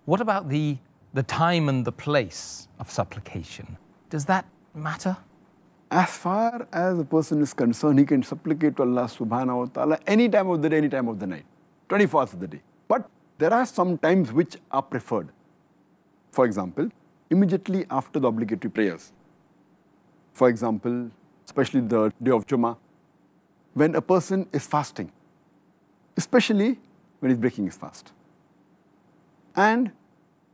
what about the time and the place of supplication? Does that matter? As far as a person is concerned, he can supplicate to Allah subhanahu wa ta'ala any time of the day, any time of the night, 24 hours of the day. But there are some times which are preferred. For example, immediately after the obligatory prayers. For example, especially the day of Jummah, when a person is fasting, especially when he's breaking his fast. And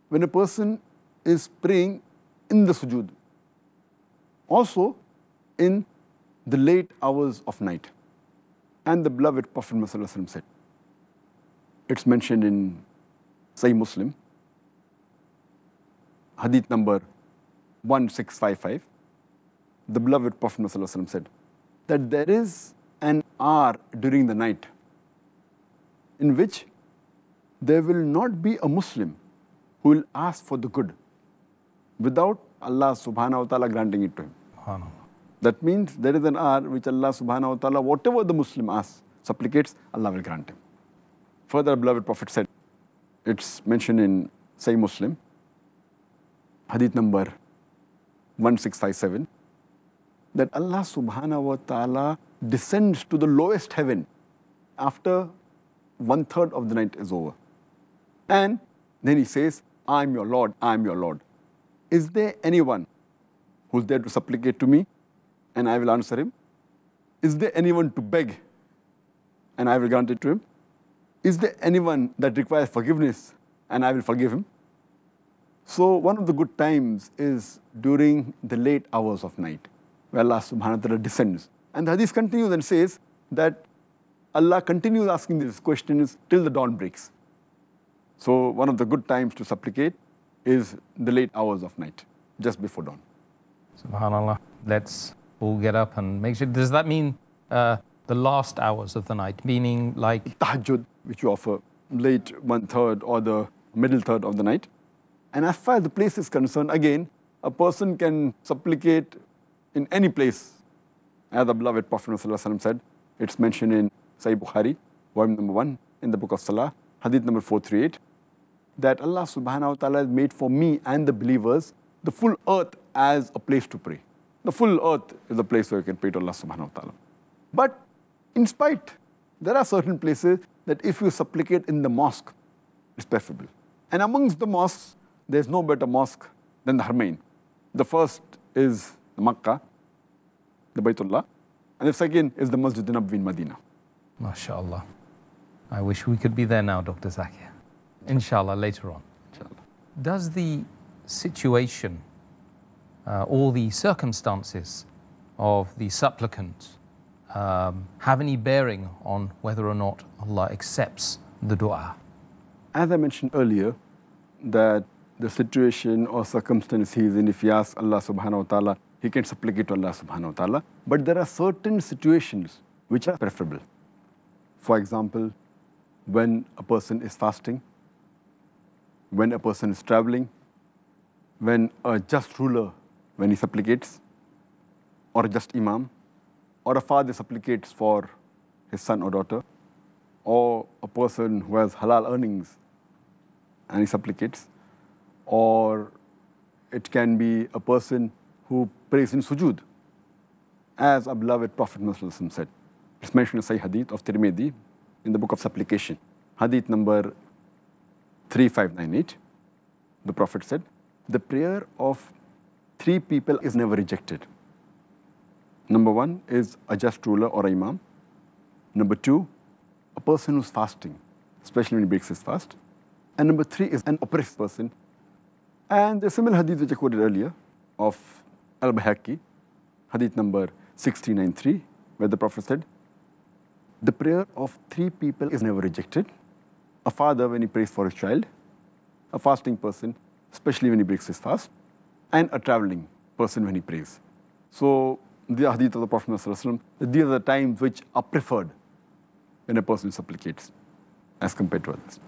when a person is praying in the sujood. Also, in the late hours of night. And the beloved Prophet Muhammad said, it's mentioned in Sahih Muslim, hadith number 1655, the beloved Prophet Muhammad said that there is an hour during the night in which there will not be a Muslim who will ask for the good without Allah subhanahu wa ta'ala granting it to him. That means there is an hour which Allah subhanahu wa ta'ala, whatever the Muslim asks, supplicates, Allah will grant him. Further, beloved Prophet said, it's mentioned in Sahih Muslim, hadith number 1657, that Allah subhanahu wa ta'ala descends to the lowest heaven after 1/3 of the night is over. And then he says, I am your Lord, I am your Lord. Is there anyone who's there to supplicate to me? And I will answer him. Is there anyone to beg? And I will grant it to him. Is there anyone that requires forgiveness? And I will forgive him. So one of the good times is during the late hours of night, where Allah subhanahu wa ta'ala descends. And the hadith continues and says that Allah continues asking these questions till the dawn breaks. So one of the good times to supplicate is the late hours of night, just before dawn. Subhanallah. Let's all get up and make sure. Does that mean the last hours of the night, meaning like tahajjud, which you offer late 1/3 or the middle third of the night? And as far as the place is concerned, again, a person can supplicate in any place. As the beloved Prophet said, it's mentioned in Sahih Bukhari, volume number 1, in the book of Salah, hadith number 438, that Allah subhanahu wa ta'ala has made for me and the believers the full earth as a place to pray. The full earth is a place where you can pray to Allah subhanahu wa ta'ala. But in spite, there are certain places that if you supplicate in the mosque, it's preferable. And amongst the mosques, there's no better mosque than the Haramain. The first is the Makkah, the Baytullah, and the second is the Masjid Nabawi in Medina. MashaAllah. I wish we could be there now, Dr. Zakir. Inshallah, later on. Inshallah. Does the situation or the circumstances of the supplicant have any bearing on whether or not Allah accepts the dua? As I mentioned earlier, that the situation or circumstance he is in, if he asks Allah subhanahu wa ta'ala, he can supplicate to Allah subhanahu wa ta'ala. But there are certain situations which are preferable. For example, when a person is fasting, when a person is traveling, when a just ruler, when he supplicates, or a just imam, or a father supplicates for his son or daughter, or a person who has halal earnings and he supplicates, or it can be a person who prays in sujood, as our beloved Prophet Muhammad said. It's mentioned in Sahih Hadith of Tirmidhi in the book of Supplication, Hadith number 3598. The Prophet said, the prayer of 3 people is never rejected. Number 1 is a just ruler or an imam. Number 2, a person who's fasting, especially when he breaks his fast. And number 3 is an oppressed person. And the similar hadith which I quoted earlier of Al-Bayhaqi, hadith number 1693, where the Prophet said, the prayer of 3 people is never rejected. A father when he prays for his child, a fasting person, especially when he breaks his fast, and a traveling person when he prays. So the hadith of the Prophet ﷺ, these are the times which are preferred when a person supplicates as compared to others.